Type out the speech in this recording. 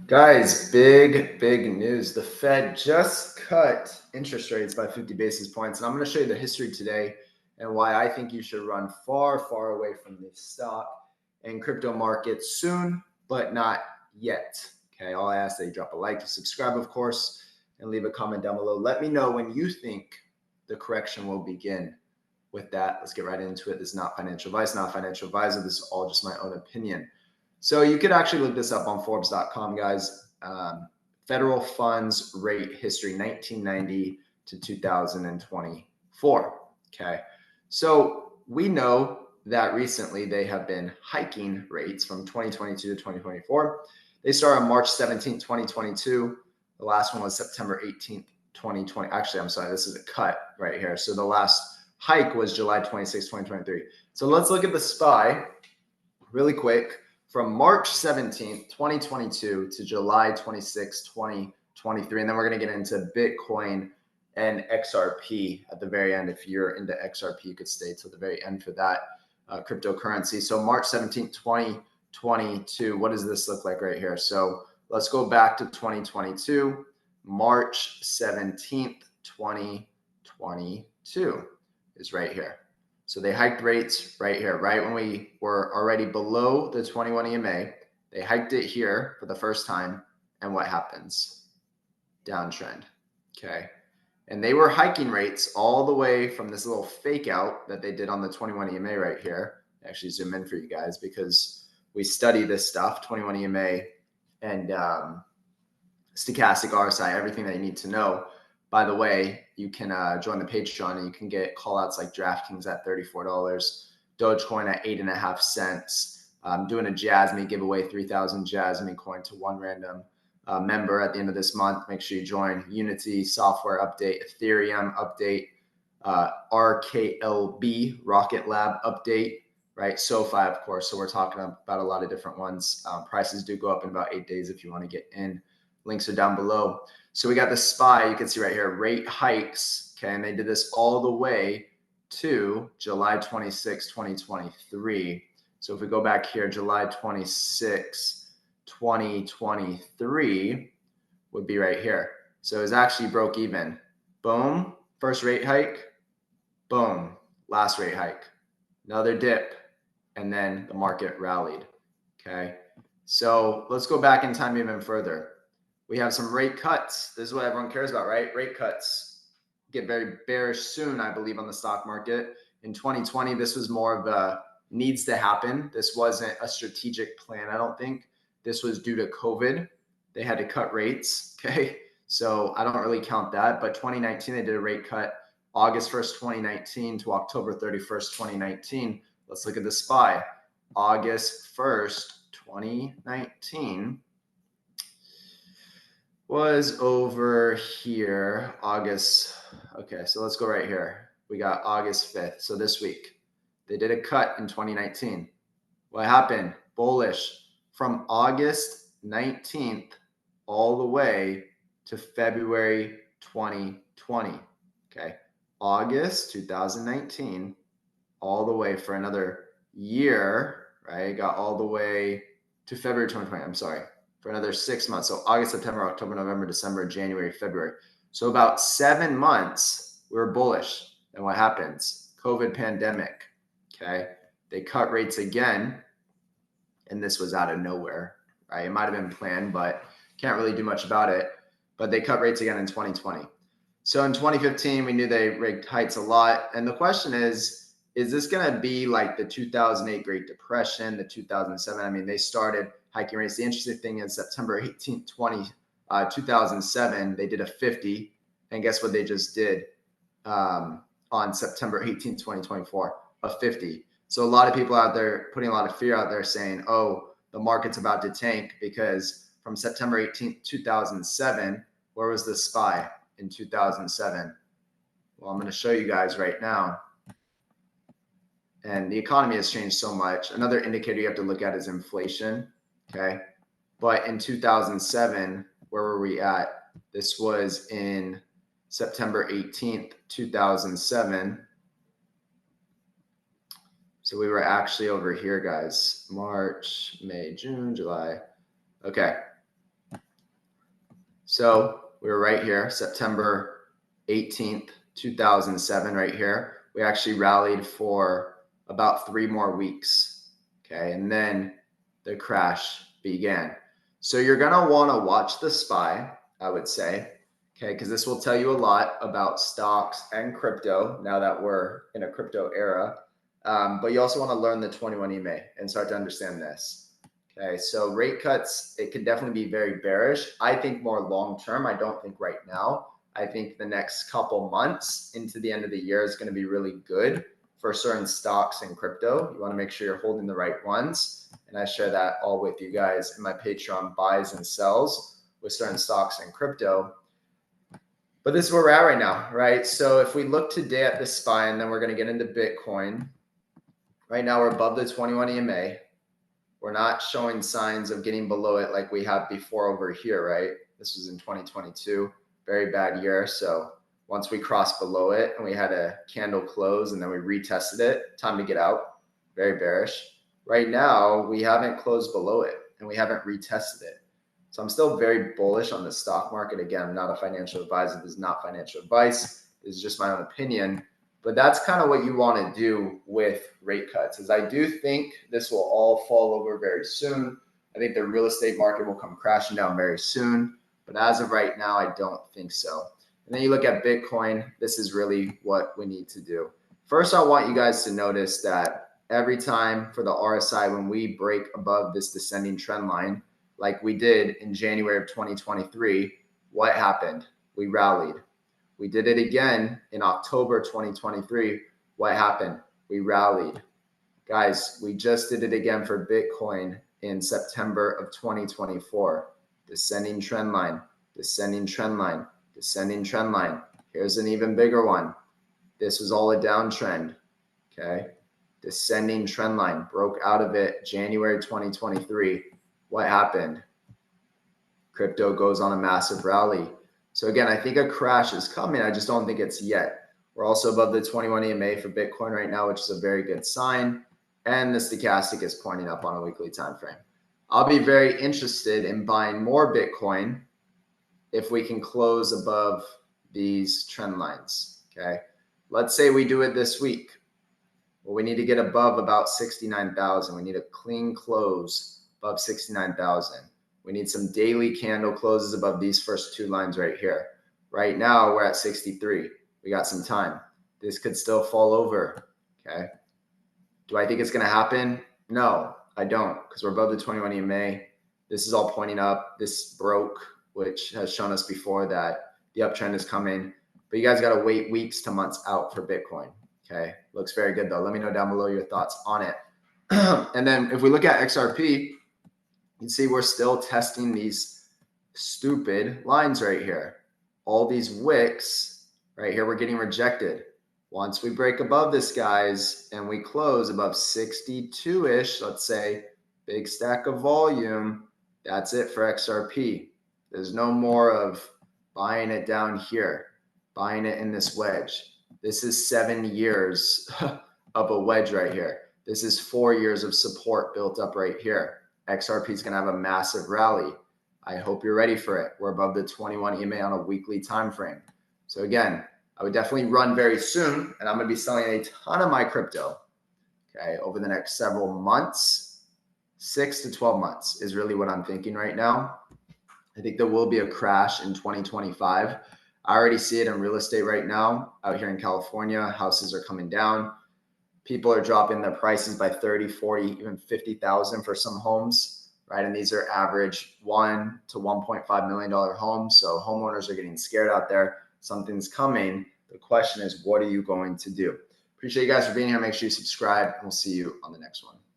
Guys, big news. The Fed just cut interest rates by 50 basis points. And I'm going to show you the history today and why I think you should run far away from the stock and crypto markets soon, but not yet. Okay. All I ask that you drop a like, subscribe, of course, and leave a comment down below. Let me know when you think the correction will begin. With that, let's get right into it. This is not financial advice, not financial advisor. This is all just my own opinion. So you could actually look this up on Forbes.com, guys. Federal funds rate history 1990 to 2024. Okay. So we know that recently they have been hiking rates from 2022 to 2024. They started on March 17th, 2022. The last one was September 18th, 2020. Actually, I'm sorry, this is a cut right here. So the last hike was July 26, 2023. So let's look at the SPY really quick. From March 17th, 2022 to July 26, 2023. And then we're going to get into Bitcoin and XRP at the very end. If you're into XRP, you could stay till the very end for that cryptocurrency. So March 17th, 2022. What does this look like right here? So let's go back to 2022. March 17th, 2022 is right here. So they hiked rates right here, right when we were already below the 21 EMA. They hiked it here for the first time. And what happens? Downtrend. Okay. And they were hiking rates all the way from this little fake out that they did on the 21 EMA right here. Actually zoom in for you guys because we study this stuff, 21 EMA and stochastic RSI, everything that you need to know. By the way, you can join the Patreon and you can get call outs like DraftKings at $34, Dogecoin at 8.5 cents. I'm doing a Jasmy giveaway, 3,000 Jasmy coin to one random member at the end of this month. Make sure you join. Unity software update, Ethereum update, RKLB, Rocket Lab update, right? SoFi, of course. So we're talking about a lot of different ones. Prices do go up in about 8 days if you want to get in. Links are down below. So we got the SPY, you can see right here, rate hikes, okay, and they did this all the way to July 26, 2023. So if we go back here, July 26, 2023 would be right here. So it was actually broke even. Boom, first rate hike, boom, last rate hike, another dip, and then the market rallied, okay? So let's go back in time even further. We have some rate cuts. This is what everyone cares about, right? Rate cuts get very bearish soon, I believe, on the stock market. In 2020, this was more of a needs to happen. This wasn't a strategic plan, I don't think. This was due to COVID. They had to cut rates, okay? So I don't really count that. But 2019, they did a rate cut August 1st, 2019 to October 31st, 2019. Let's look at the SPY. August 1st, 2019 was over here, August. Okay, so let's go right here. We got August 5th. So this week, they did a cut in 2019. What happened? Bullish from August 19th all the way to February 2020. Okay, August 2019 all the way for another year, right? Got all the way to February 2020. I'm sorry. For another 6 months. So August, September, October, November, December, January, February. So about 7 months, we were bullish. And what happens? COVID pandemic. Okay. They cut rates again. And this was out of nowhere, right? It might have been planned, but can't really do much about it. But they cut rates again in 2020. So in 2015, we knew they rigged heights a lot. And the question is this going to be like the 2008 Great Depression, the 2007? I mean, they started hiking rates. The interesting thing is September 18th, 2007, they did a 50. And guess what they just did on September 18th, 2024? A 50. So a lot of people out there putting a lot of fear out there saying, oh, the market's about to tank because from September 18th, 2007, where was the SPY in 2007? Well, I'm going to show you guys right now. And the economy has changed so much. Another indicator you have to look at is inflation. Okay. But in 2007, where were we at? This was in September 18th, 2007. So we were actually over here, guys. March, May, June, July. Okay. So we were right here, September 18th, 2007, right here. We actually rallied for about 3 more weeks. Okay. And then the crash began. So you're going to want to watch the SPY, I would say. Okay. Because this will tell you a lot about stocks and crypto now that we're in a crypto era. But you also want to learn the 21 EMA and start to understand this. Okay, so rate cuts, it could definitely be very bearish. I think more long term. I don't think right now. I think the next couple months into the end of the year is going to be really good for certain stocks and crypto. You want to make sure you're holding the right ones. And I share that all with you guys in my Patreon buys and sells with certain stocks and crypto. But this is where we're at right now, right? So if we look today at the SPY, and then we're going to get into Bitcoin. Right now we're above the 21 EMA. We're not showing signs of getting below it like we have before over here, right? This was in 2022, very bad year. So once we crossed below it and we had a candle close and then we retested it, time to get out, very bearish. Right now, we haven't closed below it and we haven't retested it. So I'm still very bullish on the stock market. Again, I'm not a financial advisor. This is not financial advice. This is just my own opinion. But that's kind of what you want to do with rate cuts, is I do think this will all fall over very soon. I think the real estate market will come crashing down very soon. But as of right now, I don't think so. And then you look at Bitcoin, this is really what we need to do. First, I want you guys to notice that every time for the RSI, when we break above this descending trend line, like we did in January of 2023, what happened? We rallied. We did it again in October 2023. What happened? We rallied. Guys, we just did it again for Bitcoin in September of 2024. Descending trend line, descending trend line, descending trend line. Here's an even bigger one. This was all a downtrend. Okay. Descending trend line, broke out of it January 2023. What happened? Crypto goes on a massive rally. So again, I think a crash is coming. I just don't think it's yet. We're also above the 21 EMA for Bitcoin right now, which is a very good sign. And the stochastic is pointing up on a weekly time frame. I'll be very interested in buying more Bitcoin if we can close above these trend lines. Okay. Let's say we do it this week. Well, we need to get above about 69,000. We need a clean close above 69,000. We need some daily candle closes above these first two lines right here. Right now, we're at 63. We got some time. This could still fall over, okay? Do I think it's going to happen? No, I don't, because we're above the 21 EMA. This is all pointing up. This broke, which has shown us before that the uptrend is coming. But you guys got to wait weeks to months out for Bitcoin, okay? Looks very good, though. Let me know down below your thoughts on it. And then if we look at XRP, you can see we're still testing these stupid lines right here. All these wicks right here, we're getting rejected. Once we break above this, guys, and we close above 62-ish, let's say, big stack of volume, that's it for XRP. There's no more of buying it down here, buying it in this wedge. This is 7 years of a wedge right here. This is 4 years of support built up right here. XRP is going to have a massive rally. I hope you're ready for it. We're above the 21 EMA on a weekly time frame. So again, I would definitely run very soon, and I'm going to be selling a ton of my crypto, okay, over the next several months. 6 to 12 months is really what I'm thinking right now. I think there will be a crash in 2025. I already see it in real estate right now out here in California. Houses are coming down. People are dropping their prices by 30, 40, even 50,000 for some homes, right? And these are average $1 to $1.5 million homes. So homeowners are getting scared out there. Something's coming. The question is, what are you going to do? Appreciate you guys for being here. Make sure you subscribe, and we'll see you on the next one.